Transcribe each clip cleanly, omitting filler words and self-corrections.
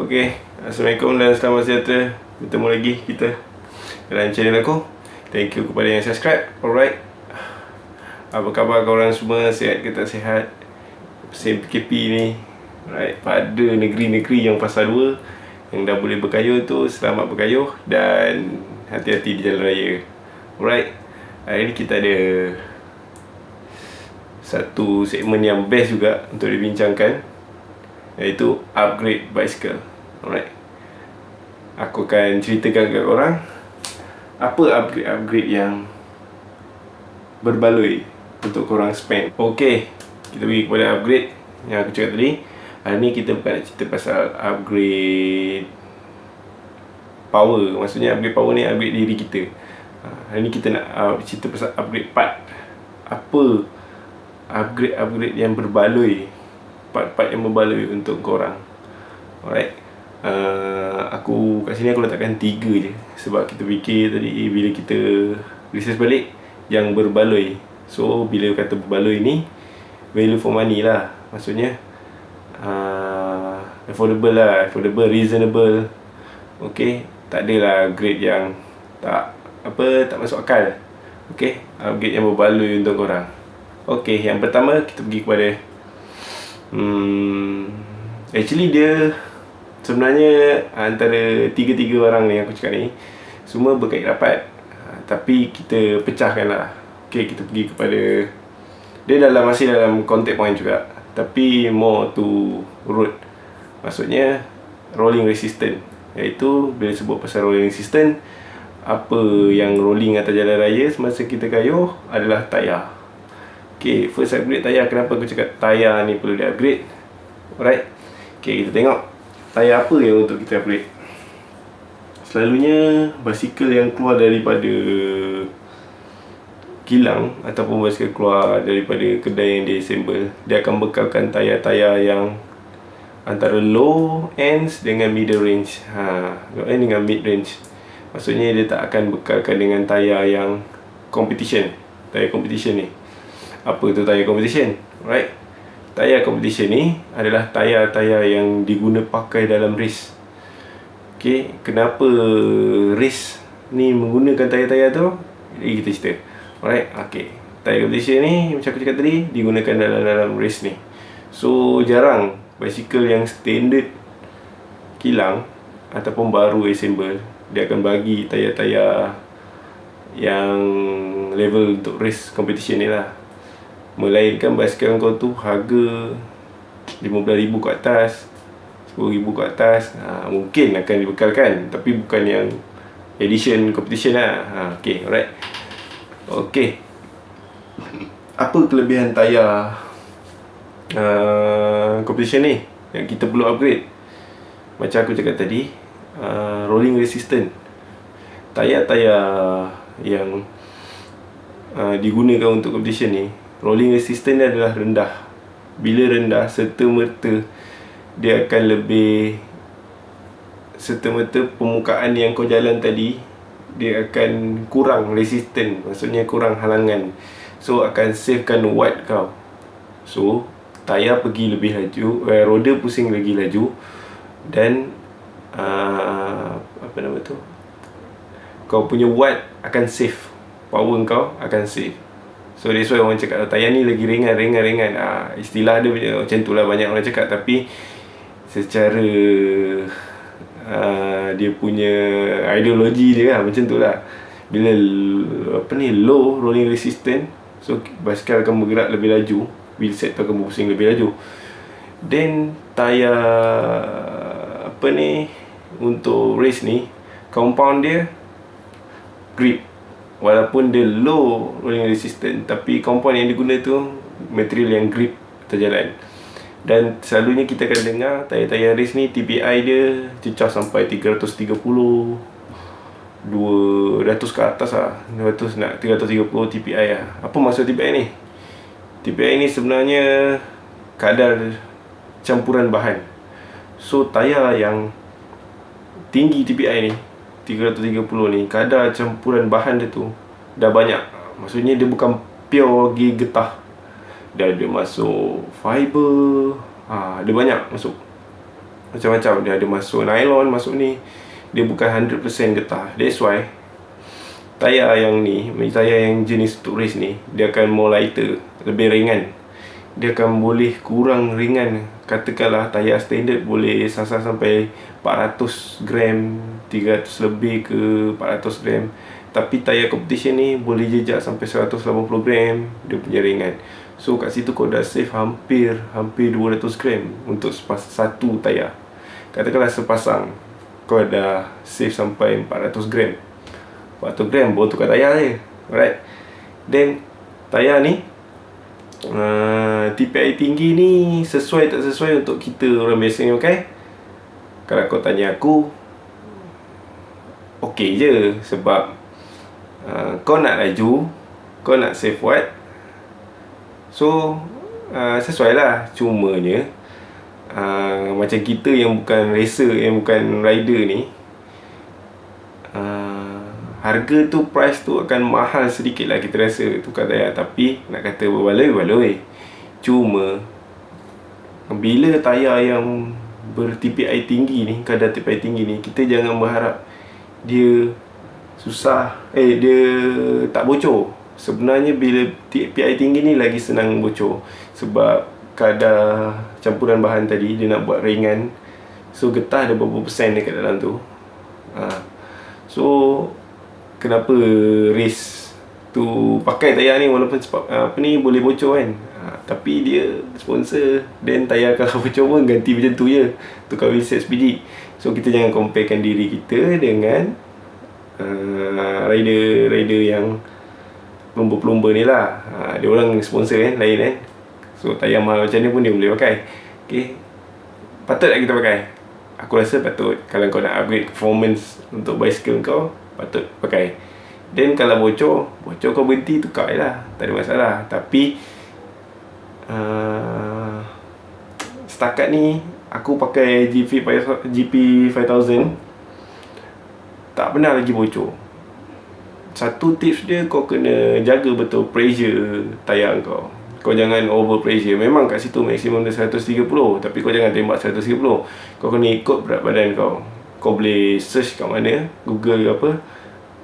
Okey, Assalamualaikum dan selamat sejahtera. Bertemu lagi kita dalam channel aku. Thank you kepada yang subscribe. Alright, apa khabar korang semua? Sihat ke tak sihat? Musim PKP ni, alright, pada negeri-negeri yang fasa 2 yang dah boleh berkayuh tu, selamat berkayuh dan hati-hati di jalan raya. Alright, hari ni kita ada satu segmen yang best juga untuk dibincangkan, iaitu upgrade bicycle. Alright, aku akan ceritakan kepada korang apa upgrade-upgrade yang berbaloi untuk korang spend. Ok, kita pergi kepada upgrade yang aku cakap tadi. Hari ni kita bukan nak cerita pasal upgrade power. Maksudnya upgrade power ni upgrade diri kita. Hari ni kita nak cerita pasal upgrade part. Apa upgrade-upgrade yang berbaloi, part-part yang berbaloi untuk korang. Alright, aku kat sini aku letakkan 3 je, sebab kita fikir tadi bila kita research balik yang berbaloi. So bila kata berbaloi ni, value for money lah. Maksudnya affordable lah, affordable, reasonable. Okay, tak adalah grade yang tak masuk akal. Okay, upgrade yang berbaloi untuk korang. Okay, yang pertama kita pergi kepada actually dia sebenarnya antara 3 barang ni yang aku cakap ni semua berkait rapat, tapi kita pecahkan lah. Okay, kita pergi kepada dia masih dalam contact point juga, tapi more to road. Maksudnya rolling resistant. Iaitu bila sebut pasal rolling resistant, apa yang rolling atas jalan raya semasa kita kayuh adalah tayar. Okay, first upgrade tayar. Kenapa aku cakap tayar ni perlu di upgrade? Alright, okay, kita tengok tayar apa yang untuk kita upgrade. Selalunya basikal yang keluar daripada kilang ataupun basikal keluar daripada kedai yang dia assemble, dia akan bekalkan tayar-tayar yang antara low ends dengan middle range. Low end dengan mid range. Maksudnya dia tak akan bekalkan dengan tayar yang competition. Tayar competition ni, apa tu tayar competition? Right, tayar competition ni adalah tayar-tayar yang diguna pakai dalam race. Okay, kenapa race ni menggunakan tayar-tayar tu? Jadi kita cerita. Alright, okay, tayar competition ni macam aku cakap tadi digunakan dalam race ni. So jarang basikal yang standard kilang ataupun baru assemble dia akan bagi tayar-tayar yang level untuk race competition ni lah. Melainkan basikal kau tu harga 15,000 ke atas, 10,000 ke atas, mungkin akan dibekalkan, tapi bukan yang edition competition lah. Okay, alright. Okay, apa kelebihan tayar competition ni yang kita perlu upgrade? Macam aku cakap tadi, rolling resistant. Tayar-tayar yang digunakan untuk competition ni, rolling resistance dia adalah rendah. Bila rendah, serta-merta dia akan lebih, serta-merta permukaan yang kau jalan tadi dia akan kurang resistant. Maksudnya kurang halangan. So akan savekan watt kau. So tayar pergi lebih laju, roda pusing lagi laju. Dan kau punya watt akan save, power kau akan save. So that's why orang cakap tayar ni lagi ringan. Istilah dia macam tu lah, banyak orang cakap. Tapi secara dia punya ideologi dia lah macam tu lah. Bila low rolling resistance, so basikal akan bergerak lebih laju, wheelset tu akan berpusing lebih laju. Then tayar untuk race ni, compound dia grip. Walaupun dia low rolling resistance, tapi compound yang diguna tu material yang grip atas jalan. Dan selalunya kita akan dengar tayar-tayar race ni TPI dia cecah sampai 330, 200 ke atas lah, 330 TPI lah. Apa maksud TPI ni? TPI ni sebenarnya kadar campuran bahan. So tayar yang tinggi TPI ni 330 ni, kadar campuran bahan dia tu dah banyak. Maksudnya dia bukan pure lagi getah, dah ada masuk fiber, dia banyak masuk. macam-macam. Dia ada masuk nylon, masuk ni. Dia bukan 100% getah. That's why tayar yang ni, tayar yang jenis untuk race ni, dia akan more lighter, lebih ringan. Dia akan boleh kurang ringan. Katakanlah tayar standard boleh sasar sampai 400 gram, 300 lebih ke 400 gram. Tapi tayar competition ni boleh jejak sampai 180 gram dia punya ringan. So kat situ kau dah save hampir 200 gram untuk satu tayar. Katakanlah sepasang kau dah save sampai 400 gram. 400 gram baru tukar tayar je. Alright. Then tayar ni TPI tinggi ni sesuai tak sesuai untuk kita orang biasa ni pakai? Kalau kau tanya aku, okey je. Sebab kau nak laju, kau nak save watt, so sesuai lah. Cumanya macam kita yang bukan racer, yang bukan rider ni, harga tu, price tu akan mahal sedikit lah kita rasa tukar tayar. Tapi nak kata berbaloi-baloi, cuma bila tayar yang ber-TPI tinggi ni, kadar TPI tinggi ni, kita jangan berharap dia susah, dia tak bocor. Sebenarnya bila TPI tinggi ni lagi senang bocor. Sebab kadar campuran bahan tadi dia nak buat ringan. So getah ada berapa persen dekat dalam tu. So kenapa race tu pakai tayar ni, walaupun sebab ni boleh bocor kan. Tapi dia sponsor, dan tayar kalau bocor pun ganti macam tu je, tukar wheelset sebiji. So kita jangan comparekan diri kita dengan rider yang pelumba-pelumba ni lah. Dia orang sponsor kan, lain kan. So tayar mahal macam ni pun dia boleh pakai. Okay, patut tak kita pakai? Aku rasa patut. Kalau kau nak upgrade performance untuk bicycle kau, patut pakai. Dan kalau bocor kau berhenti, tukar je lah, tak ada masalah. Tapi setakat ni aku pakai GP5000 tak pernah lagi bocor. Satu tips dia, kau kena jaga betul pressure tayar kau. Kau jangan over pressure. Memang kat situ maksimum dia 130, tapi kau jangan tembak 130. Kau kena ikut berat badan kau. Kau boleh search kat mana, Google ke apa.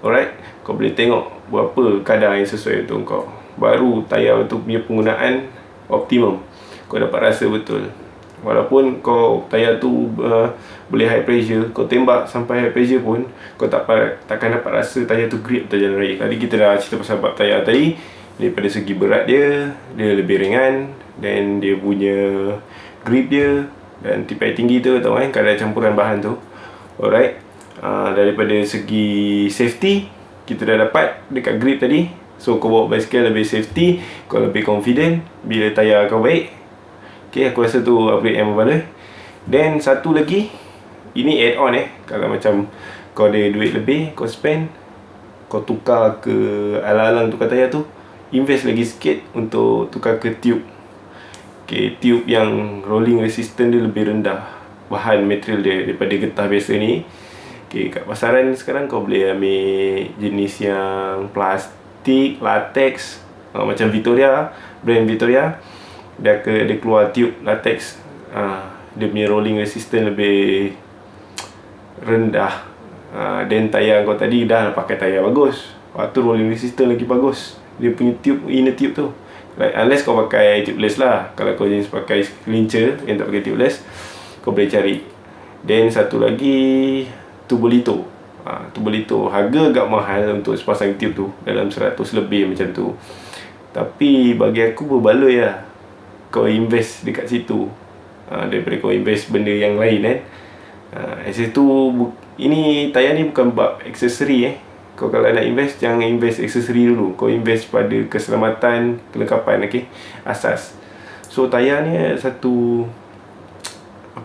Alright, kau boleh tengok berapa kadar yang sesuai untuk kau. Baru tayar tu punya penggunaan optimum, kau dapat rasa betul. Walaupun kau tayar tu boleh high pressure, kau tembak sampai high pressure pun, kau takkan dapat rasa tayar tu grip atas jalan raya. Tadi kita dah cerita pasal bab tayar tadi. Daripada segi berat dia lebih ringan, dan dia punya grip dia, dan TPI tinggi tu, tahu kan, kadar campuran bahan tu. Alright. Daripada segi safety, kita dah dapat dekat grip tadi. So kau bawa bicycle lebih safety, kau lebih confident bila tayar kau baik. Okay, aku rasa tu upgrade yang berbaloi. Dan satu lagi, ini add on kalau macam kau ada duit lebih, kau spend, kau tukar ke alang-alang tukar tayar tu, invest lagi sikit untuk tukar ke tube. Okay, tube yang rolling resistance dia lebih rendah, bahan material dia daripada getah biasa ni. Okay, kat pasaran sekarang kau boleh ambil jenis yang plastik, latex, macam Victoria, brand Victoria, dia keluar tube latex. Dia punya rolling resistance lebih rendah. Dan tayar kau tadi dah pakai tayar bagus, waktu rolling resistance lagi bagus. Dia punya tube, inner tube tu, like, unless kau pakai tubeless lah. Kalau kau jenis pakai clincher yang tak pakai tubeless, kau boleh cari. Dan satu lagi, Tubolito. Tubolito harga agak mahal untuk sepasang tube tu, dalam 100 lebih macam tu. Tapi bagi aku berbaloi lah kau invest dekat situ, daripada kau invest benda yang lain kan. Situ, ini tayar ni bukan bab aksesori. Kau kalau nak invest, jangan invest aksesori dulu. Kau invest pada keselamatan, kelengkapan, okay? Asas. So tayar ni satu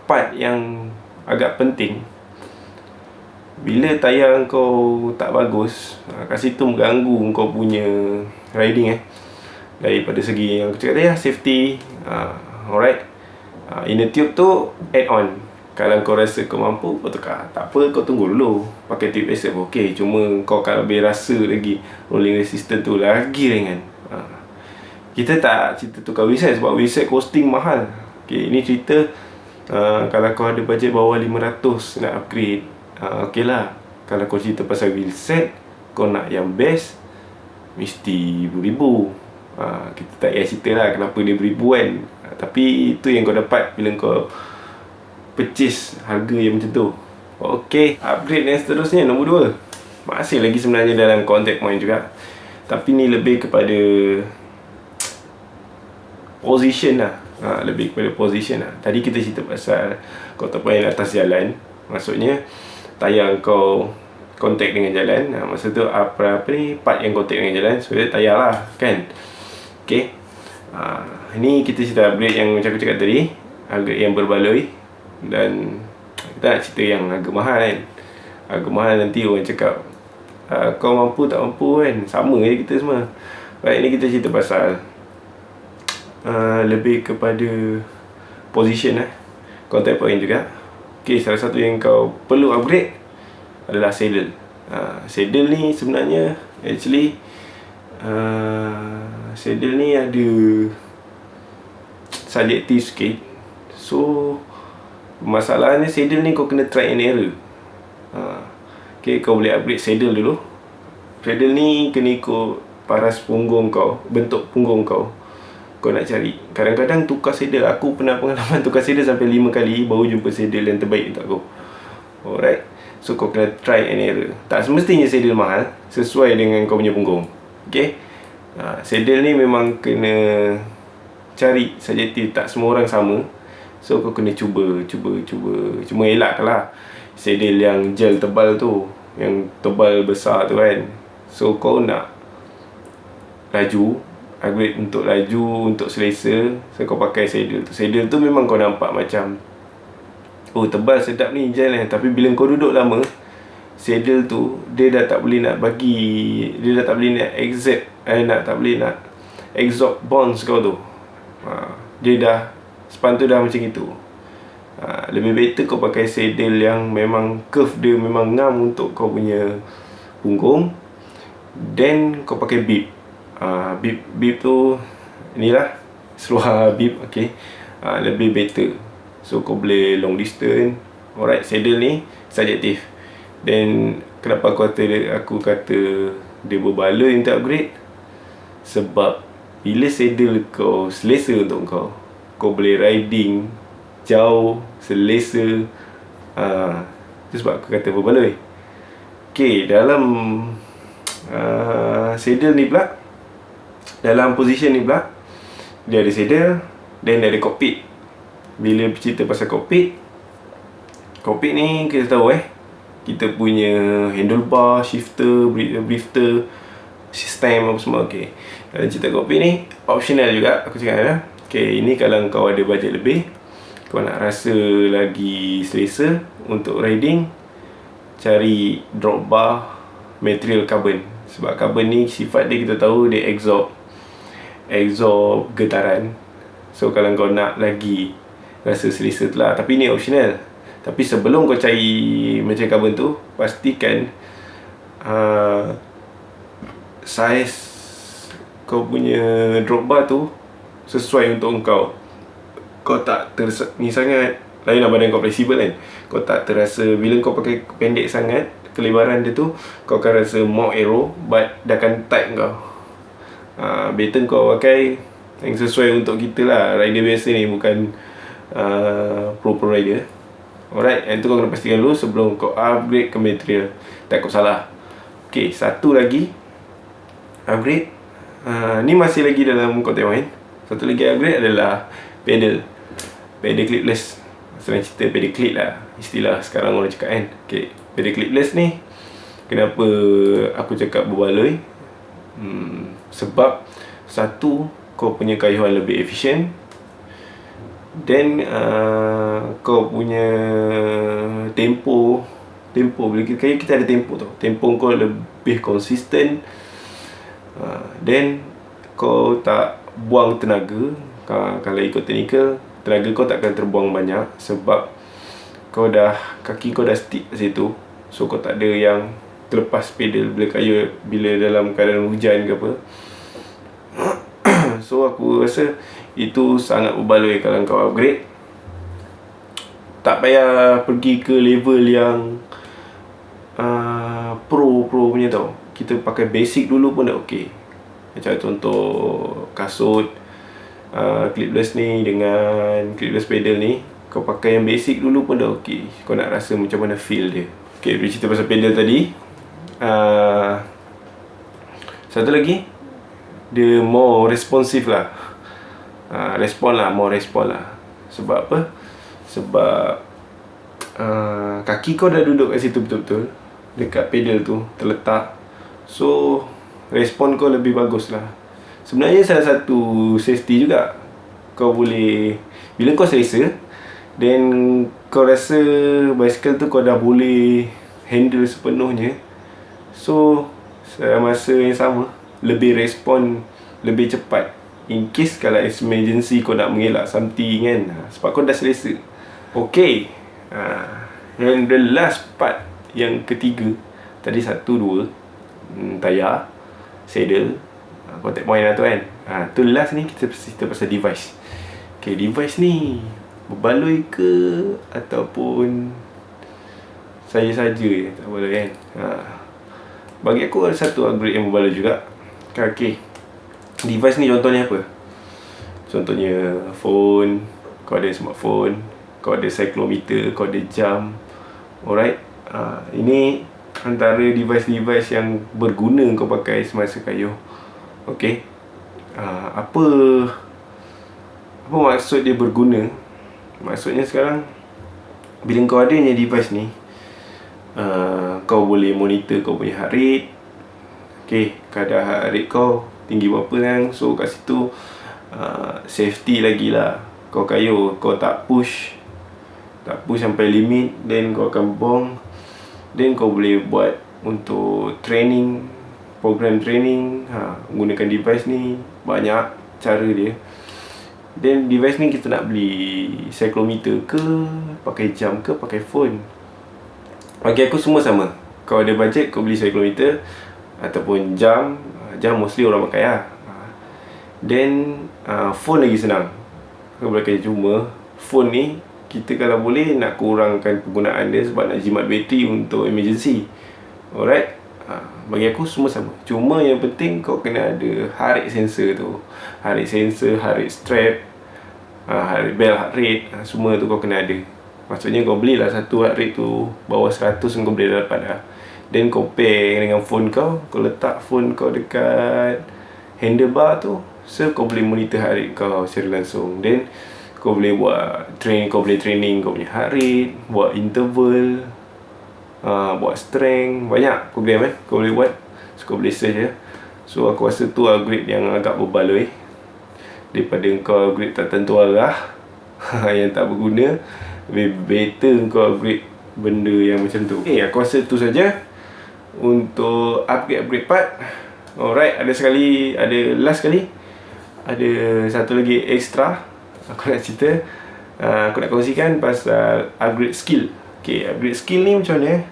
part yang agak penting. Bila tayar kau tak bagus, kat situ mengganggu kau punya riding daripada segi yang aku cakap tadi, safety. Alright. Inner tube tu add on. Kalau kau rasa kau mampu, kau tukar. Tak apa, kau tunggu dulu, pakai tube biasa pun okey. Cuma kau kalau lebih rasa lagi rolling resistance tu lagi ringan, kita tak cerita tukar wheelset, sebab wheelset costing mahal. Okay, ini cerita Kalau kau ada bajet bawah 500 nak upgrade, okey lah. Kalau kau cerita pasal wheelset, kau nak yang best, mesti beribu. Kita tak payah cerita lah kenapa dia beribu kan. Tapi itu yang kau dapat bila kau purchase harga yang macam tu. Okey, upgrade yang seterusnya, nombor 2. Masih lagi sebenarnya dalam contact point juga, tapi ni lebih kepada position lah. Lebih kepada position lah. Tadi kita cerita pasal contact point atas jalan, maksudnya tayar kau contact dengan jalan. Masa tu apa ni, part yang contact dengan jalan, so dia tayar lah kan. Okay, ni kita cerita upgrade yang macam aku cakap tadi, harga yang berbaloi. Dan kita nak cerita yang harga mahal kan. Harga mahal nanti orang cakap kau mampu tak mampu kan, sama je kita semua. Baik, ni kita cerita pasal lebih kepada position contact point juga. Okay, salah satu yang kau perlu upgrade adalah saddle. Saddle ni sebenarnya actually saddle ni ada subjektif sikit. So masalahnya saddle ni kau kena try and error. Okay, kau boleh upgrade saddle dulu. Saddle ni kena ikut paras punggung kau, bentuk punggung kau. Kau nak cari. Kadang-kadang tukar saddle, aku pernah pengalaman tukar saddle sampai 5 kali baru jumpa saddle yang terbaik untuk aku. Alright. So kau kena try and error. Tak semestinya saddle mahal, sesuai dengan kau punya punggung. Okay, saddle ni memang kena cari subjektif, tak semua orang sama. So kau kena cuba elaklah saddle yang gel tebal tu, yang tebal besar tu kan. So kau nak laju, upgrade untuk laju, untuk selesa, so kau pakai saddle tu. Saddle tu memang kau nampak macam oh tebal sedap ni gel tapi bila kau duduk lama, saddle tu dia dah tak boleh nak bagi, dia dah tak boleh nak tak boleh nak absorb bonds kau tu. Dia dah span tu dah macam itu. Lebih better kau pakai saddle yang memang curve dia memang ngam untuk kau punya punggung. Then kau pakai bib. Bib tu inilah seluar bib. Okay, lebih better. So kau boleh long distance. Alright, saddle ni subjektif. Then kenapa aku kata dia berbaloi untuk upgrade? Sebab bila saddle kau selesa untuk kau boleh riding jauh, selesa. Itu sebab aku kata berbaloi. Okay, dalam saddle ni pula, dalam position ni pula, dia ada saddle, then dia ada cockpit. Bila cerita pasal cockpit ni kita tahu kita punya handlebar, shifter, drifter, sistem apa semua. Okay, dalam cerita cockpit ni optional juga aku cakap okay, ini kalau kau ada bajet lebih, kau nak rasa lagi selesa untuk riding, cari drop bar material carbon. Sebab carbon ni sifat dia kita tahu dia absorb getaran. So kalau kau nak lagi rasa selesa tu lah. Tapi ni optional. Tapi sebelum kau cari macam carbon tu, pastikan saiz kau punya drop bar tu sesuai untuk kau. Kau tak ni sangat, lain lah badan kau fleksibel kan. Kau tak terasa, bila kau pakai pendek sangat, kelebaran dia tu kau akan rasa more arrow, but dah akan tight kau. Better kau pakai yang sesuai untuk kita lah, rider biasa ni, bukan pro rider. Alright, yang tu kau kena pastikan dulu sebelum kau upgrade ke material. Takut salah. Okay, satu lagi upgrade, ni masih lagi dalam konten main. Satu lagi upgrade adalah pedal clipless. Senang cerita pedal clip lah, istilah sekarang orang cakap kan. Okay, pedal clipless ni kenapa aku cakap berbaloi? Sebab satu, kau punya kayuhan lebih efisien. Then kau punya tempo bila kita ada tempo tu, tempo kau lebih konsisten. Then kau tak buang tenaga. Kalau ikut teknikal, tenaga kau takkan terbuang banyak sebab kaki kau dah stick kat situ. So kau tak ada yang terlepas pedal bila dalam keadaan hujan ke apa. So aku rasa itu sangat berbaloi kalau kau upgrade. Tak payah pergi ke level yang pro punya tau. Kita pakai basic dulu pun dah okey. Macam contoh kasut clipless ni dengan clipless pedal ni, kau pakai yang basic dulu pun dah okey. Kau nak rasa macam mana feel dia. Okay, bila cerita pasal pedal tadi, satu lagi, dia more responsive lah. More respon lah. Sebab apa? Sebab kaki kau dah duduk kat situ betul-betul, dekat pedal tu, terletak. So respon kau lebih bagus lah. Sebenarnya salah satu safety juga. Kau boleh, bila kau selesa, then kau rasa basikal tu kau dah boleh handle sepenuhnya, so masa yang sama lebih respon lebih cepat. In case kalau emergency kau nak mengelak something kan, sebab kau dah selesa. Okay, and the last part, yang ketiga tadi 1, 2 tayar, saddle, contact point lah tu kan. Tu last ni kita cerita pasal device. Okay, device ni berbaloi ke ataupun saja-saja je, tak boleh kan. Bagi aku ada satu upgrade yang berbaloi juga. Okay, device ni contohnya apa? Contohnya phone. Kau ada smartphone, kau ada cyclometer, kau ada jam. Alright, ini antara device-device yang berguna kau pakai semasa kayuh. Okay, apa maksud dia berguna? Maksudnya sekarang bila kau adanya device ni, kau boleh monitor kau punya heart rate. Okay, kadar heart rate kau tinggi berapa kan. So kat situ safety lagi lah. Kau kayuh, kau tak push sampai limit, then kau akan bong. Then kau boleh buat untuk training, program training, gunakan device ni. Banyak cara dia. Then device ni kita nak beli cyclometer ke, pakai jam ke, pakai phone. Bagi aku semua sama. Kau ada budget, kau beli cyclometer ataupun jam. Jam mostly orang pakai lah. Then phone lagi senang. Kau boleh pakai. Cuma phone ni kita kalau boleh nak kurangkan penggunaan dia, sebab nak jimat bateri untuk emergency. Alright, bagi aku semua sama. Cuma yang penting kau kena ada heart rate sensor tu. Heart rate sensor, heart rate strap, heart rate belt, heart rate, semua tu kau kena ada. Maksudnya kau belilah satu heart rate tu bawah 100 kau boleh dapat dah. Then kau pair dengan phone kau. Kau letak phone kau dekat handlebar tu, so kau boleh monitor heart rate kau secara langsung. Then kau boleh buat training kau punya heart rate, buat interval, buat strength. Banyak program kau boleh buat. So kau boleh search je. So aku rasa tu upgrade yang agak berbaloi daripada kau upgrade tak tentu arah yang tak berguna. Lebih better kau upgrade benda yang macam tu. Okay, aku rasa tu saja untuk upgrade part. Alright, ada last sekali, ada satu lagi extra aku nak cerita. Aku nak kongsikan pasal upgrade skill. Okay, upgrade skill ni macam mana?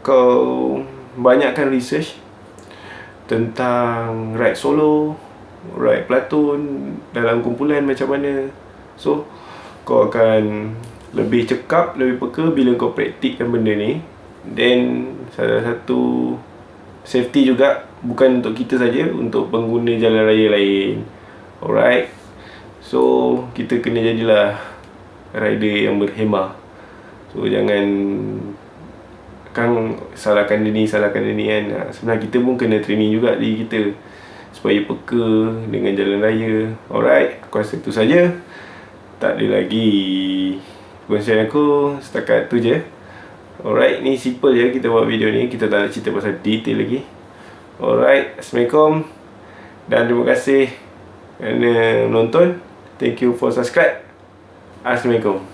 Kau banyakkan research tentang ride solo, ride platoon dalam kumpulan macam mana. So kau akan lebih cekap, lebih peka bila kau praktikkan benda ni. Then salah satu safety juga, bukan untuk kita saja, untuk pengguna jalan raya lain. Alright, so kita kena jadilah rider yang berhemah. So jangan salahkan dia ni kan. Sebenarnya kita pun kena training juga diri kita supaya peka dengan jalan raya. Alright, aku rasa itu saja. Tak ada lagi perkongsian aku, setakat tu je. Alright, ni simple je kita buat video ni. Kita tak nak cerita pasal detail lagi. Alright, Assalamualaikum. Dan terima kasih kerana menonton. Thank you for subscribe. Assalamualaikum.